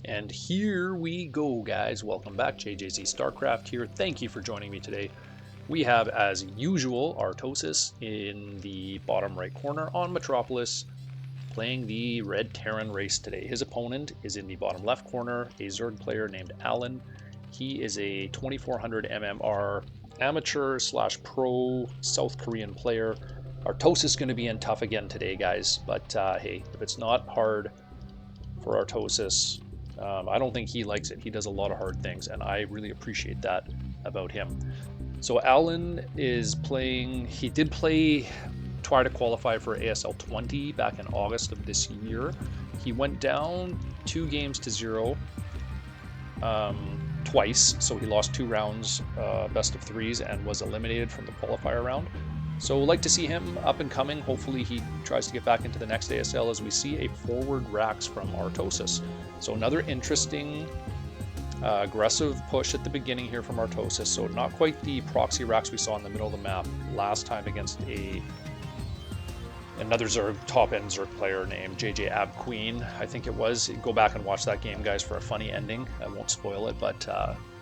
And here we go, guys. Welcome back. JJZ Starcraft here. Thank you for joining me today. We have, as usual, Artosis in the bottom right corner on Metropolis, playing the Red Terran race today. His opponent is in the bottom left corner, a Zerg player named Alen. He is a 2400 MMR amateur / pro South Korean player. Artosis is going to be in tough again today, guys. But hey, if it's not hard for Artosis, I don't think he likes it. He does a lot of hard things, and I really appreciate that about him. So Alen is playing, he did try to qualify for ASL 20 back in August of this year. He went down 2-0 twice, so he lost 2 rounds, best of 3s, and was eliminated from the qualifier round. So we'd like to see him up and coming. Hopefully he tries to get back into the next ASL as we see a Forward Rax from Artosis. So another interesting aggressive push at the beginning here from Artosis. So not quite the proxy Rax we saw in the middle of the map last time against another Zerg, top-end Zerg player named JJ Ab Queen, I think it was. Go back and watch that game, guys, for a funny ending. I won't spoil it, but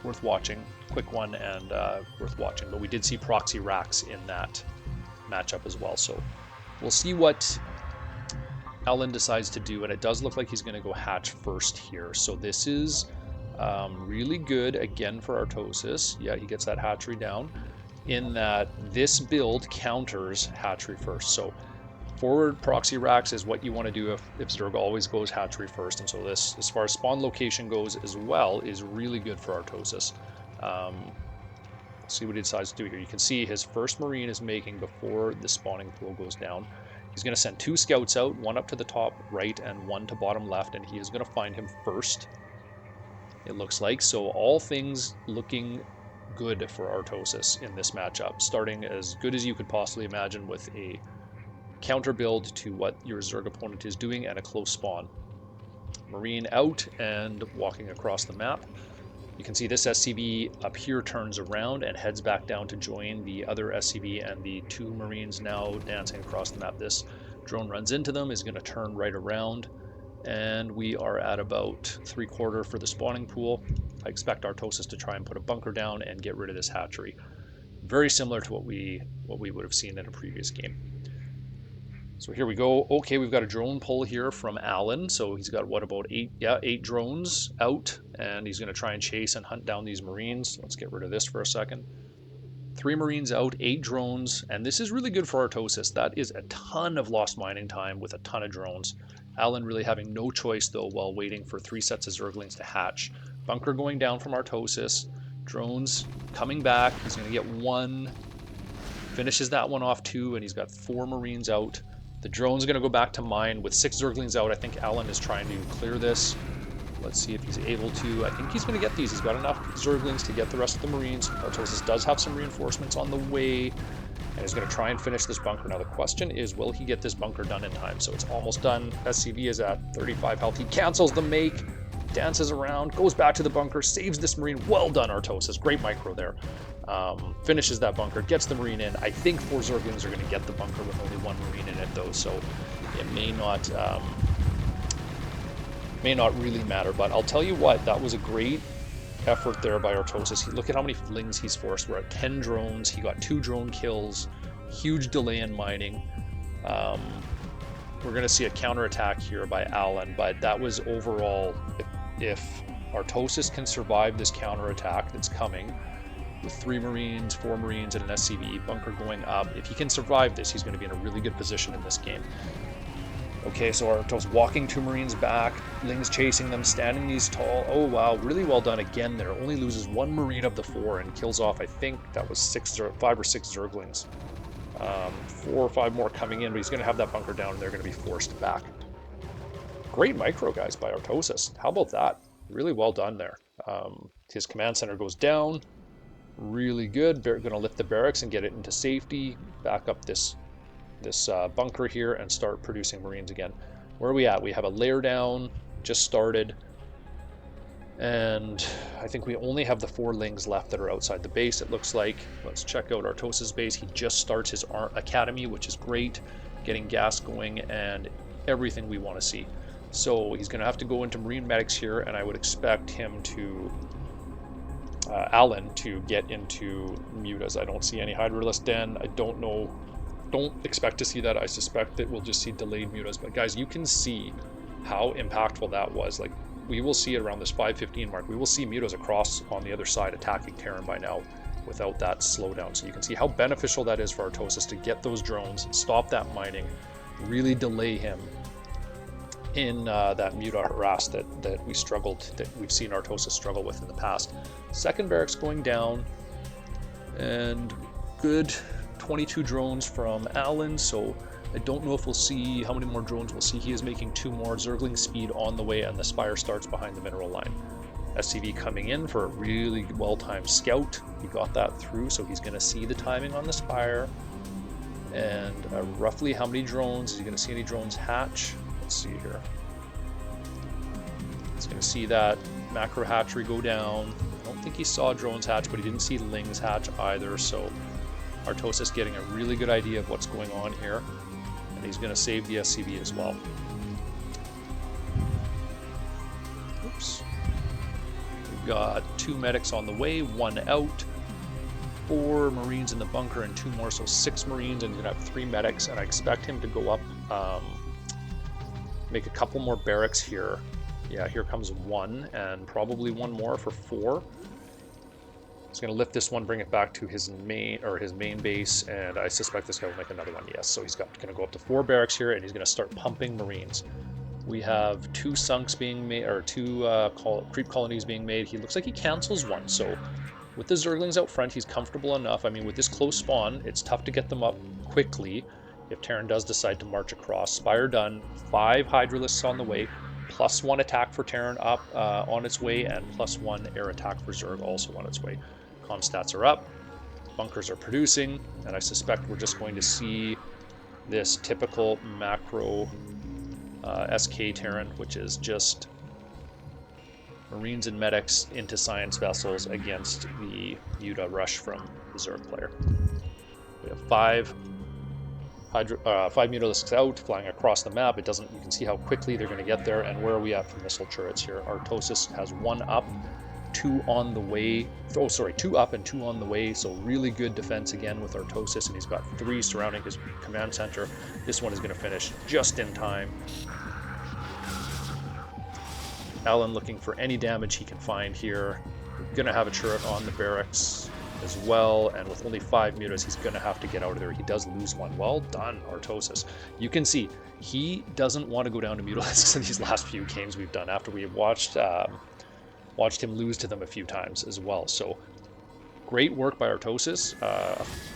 worth watching. Quick one and worth watching. But we did see proxy Rax in that matchup as well, so we'll see what Alen decides to do, and it does look like he's going to go hatch first here. So this is really good again for Artosis. Yeah, he gets that hatchery down, in that this build counters hatchery first. So forward proxy Rax is what you want to do if Zerg always goes hatchery first, and so this, as far as spawn location goes as well, is really good for Artosis. See what he decides to do here. You can see his first Marine is making before the spawning pool goes down. He's going to send 2 scouts out, one up to the top right and one to bottom left, and he is going to find him first, it looks like. So all things looking good for Artosis in this matchup, starting as good as you could possibly imagine with a counter build to what your Zerg opponent is doing and a close spawn. Marine out and walking across the map. You can see this SCV up here turns around and heads back down to join the other SCV and the 2 Marines now dancing across the map. This drone runs into them, is going to turn right around, and we are at about 3/4 for the spawning pool. I expect Artosis to try and put a bunker down and get rid of this hatchery. Very similar to what we would have seen in a previous game. So here we go. Okay, we've got a drone pull here from Alen. So he's got, what, about 8 drones out, and he's going to try and chase and hunt down these Marines. Let's get rid of this for a second. 3 Marines out, 8 drones, and this is really good for Artosis. That is a ton of lost mining time with a ton of drones. Alen really having no choice, though, while waiting for 3 sets of Zerglings to hatch. Bunker going down from Artosis. Drones coming back. He's going to get 1. Finishes that one off, 2, and he's got 4 Marines out. The drone's going to go back to mine with 6 Zerglings out. I think Alen is trying to clear this. Let's see if he's able to. I think he's going to get these. He's got enough Zerglings to get the rest of the Marines. Artosis does have some reinforcements on the way, and is going to try and finish this bunker. Now the question is, will he get this bunker done in time? So it's almost done. SCV is at 35 health. He cancels the make, dances around, goes back to the bunker, saves this Marine. Well done, Artosis. Great micro there. Finishes that bunker, gets the Marine in. I think 4 Zerglings are going to get the bunker with only 1 Marine in it, though, so it may not really matter. But I'll tell you what, that was a great effort there by Artosis. Look at how many flings he's forced. We're at 10 drones. He got 2 drone kills. Huge delay in mining. We're going to see a counterattack here by Alen, but that was overall, if Artosis can survive this counterattack that's coming, with 3 Marines, 4 Marines, and an SCV, bunker going up. If he can survive this, he's going to be in a really good position in this game. Okay, so Artosis walking 2 Marines back, Ling's chasing them, standing these tall. Oh wow, really well done again there. Only loses 1 Marine of the 4 and kills off, I think that was 5 or 6 Zerglings. 4 or 5 more coming in, but he's going to have that bunker down and they're going to be forced back. Great micro, guys, by Artosis. How about that? Really well done there. His command center goes down. Really good. Going to lift the barracks and get it into safety. Back up this bunker here and start producing Marines again. Where are we at? We have a layer down, just started. And I think we only have the 4 Lings left that are outside the base, it looks like. Let's check out Artosis' base. He just starts his academy, which is great. Getting gas going and everything we want to see. So he's going to have to go into Marine Medics here, and I would expect him to, Alen, to get into Mutas. I don't see any Hydralisk Den. I don't know, don't expect to see that. I suspect that we'll just see delayed Mutas. But guys, you can see how impactful that was. Like, we will see it around this 5:15 mark. We will see Mutas across on the other side attacking Terran by now without that slowdown. So you can see how beneficial that is for Artosis to get those drones, stop that mining, really delay him in that Muta harass that we've seen Artosis struggle with in the past. Second barracks going down, and good 22 drones from Alen, so I don't know if we'll see how many more drones we'll see. He is making 2 more. Zergling speed on the way, and the Spire starts behind the mineral line. SCV coming in for a really well-timed scout. He got that through, so he's going to see the timing on the Spire. And roughly how many drones? Is he going to see any drones hatch? Let's see here. He's going to see that macro hatchery go down. I don't think he saw drones hatch, but he didn't see lings hatch either, so Artosis getting a really good idea of what's going on here. And he's going to save the SCV as well. Oops. We've got 2 medics on the way, 1 out, 4 Marines in the bunker, and 2 more, so 6 Marines, and he's going to have 3 medics, and I expect him to go up, make a couple more barracks here. Yeah, here comes 1, and probably 1 more for 4. He's going to lift this one, bring it back to his main base, and I suspect this guy will make another one. Yes, so he's going to go up to 4 barracks here, and he's going to start pumping Marines. We have 2 sunks being made, or 2 creep colonies being made. He looks like he cancels one, so with the Zerglings out front, he's comfortable enough. I mean, with this close spawn, it's tough to get them up quickly if Terran does decide to march across. Spire done, 5 Hydralisks on the way, +1 attack for Terran up on its way, and +1 air attack for Zerg also on its way. Comm stats are up, bunkers are producing, and I suspect we're just going to see this typical macro SK Terran, which is just Marines and medics into science vessels against the Muta rush from the Zerg player. We have 5 Mutalisks out, flying across the map. You can see how quickly they're going to get there. And where are we at for missile turrets here? Artosis has 1 up, 2 on the way. Oh, sorry, 2 up and 2 on the way. So really good defense again with Artosis, and he's got 3 surrounding his command center. This one is going to finish just in time. Alen looking for any damage he can find here. We're going to have a turret on the barracks as well, and with only 5 mutas, he's going to have to get out of there. He does lose one. Well done, Artosis. You can see he doesn't want to go down to Mutalisks in these last few games we've done after we watched him lose to them a few times as well. So great work by Artosis.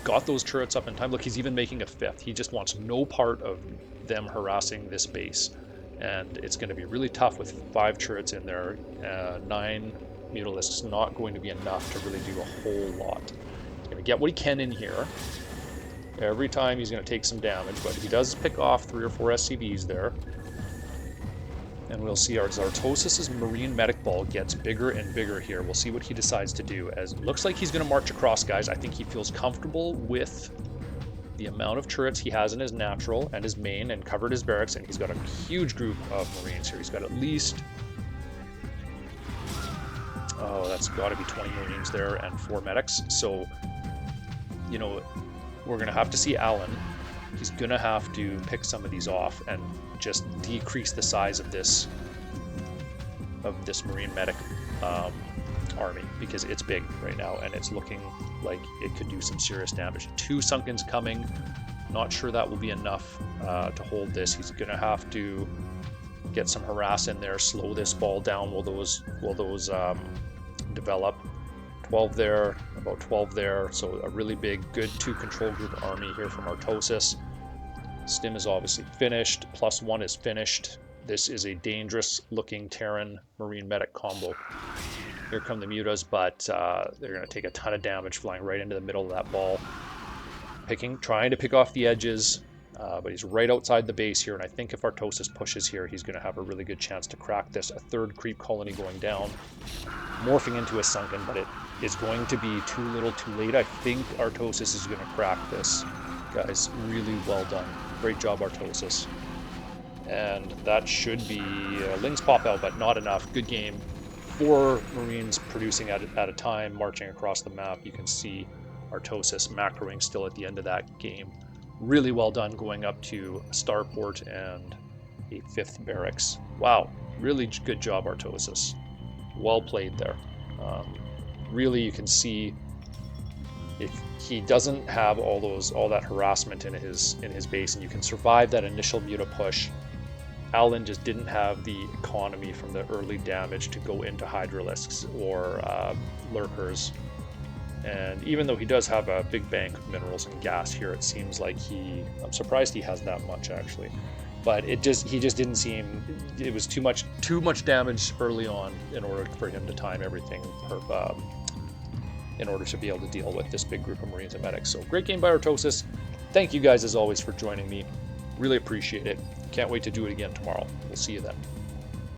Got those turrets up in time. Look, he's even making a 5th. He just wants no part of them harassing this base, and it's going to be really tough with 5 turrets in there. 9 Mutalisks not going to be enough to really do a whole lot. He's going to get what he can in here. Every time he's going to take some damage, but he does pick off 3 or 4 SCVs there. And we'll see as Artosis' Marine Medic Ball gets bigger and bigger here. We'll see what he decides to do. As it looks like he's going to march across, guys. I think he feels comfortable with the amount of turrets he has in his natural and his main, and covered his barracks, and he's got a huge group of Marines here. He's got at least, oh, that's got to be 20 Marines there and 4 medics. So, you know, we're going to have to see Alen. He's going to have to pick some of these off and just decrease the size of this Marine Medic army, because it's big right now and it's looking like it could do some serious damage. 2 Sunkens coming. Not sure that will be enough to hold this. He's going to have to get some harass in there, slow this ball down while those develop. 12 there, about 12 there, so a really big, good 2 control group army here from Artosis. Stim is obviously finished, +1 is finished. This is a dangerous looking Terran Marine Medic combo. Here come the mutas, but they're going to take a ton of damage flying right into the middle of that ball. Trying to pick off the edges, but he's right outside the base here, and I think if Artosis pushes here, he's going to have a really good chance to crack this. A 3rd creep colony going down, morphing into a sunken, but it is going to be too little too late. I think Artosis is going to crack this. Guys, really well done. Great job, Artosis. And that should be Lings pop out, but not enough. Good game. 4 Marines producing at a time, marching across the map. You can see Artosis macroing still at the end of that game. Really well done going up to a starport and a 5th barracks. Wow, really good job, Artosis. Well played there. Really, you can see if he doesn't have all that harassment in his base, and you can survive that initial muta push. Alen just didn't have the economy from the early damage to go into Hydralisks or Lurkers. And even though he does have a big bank of minerals and gas here, it seems like I'm surprised he has that much actually. But he just didn't seem, it was too much damage early on in order for him to time everything in order to be able to deal with this big group of Marines and medics. So great game by Artosis. Thank you guys as always for joining me. Really appreciate it. Can't wait to do it again tomorrow. We'll see you then.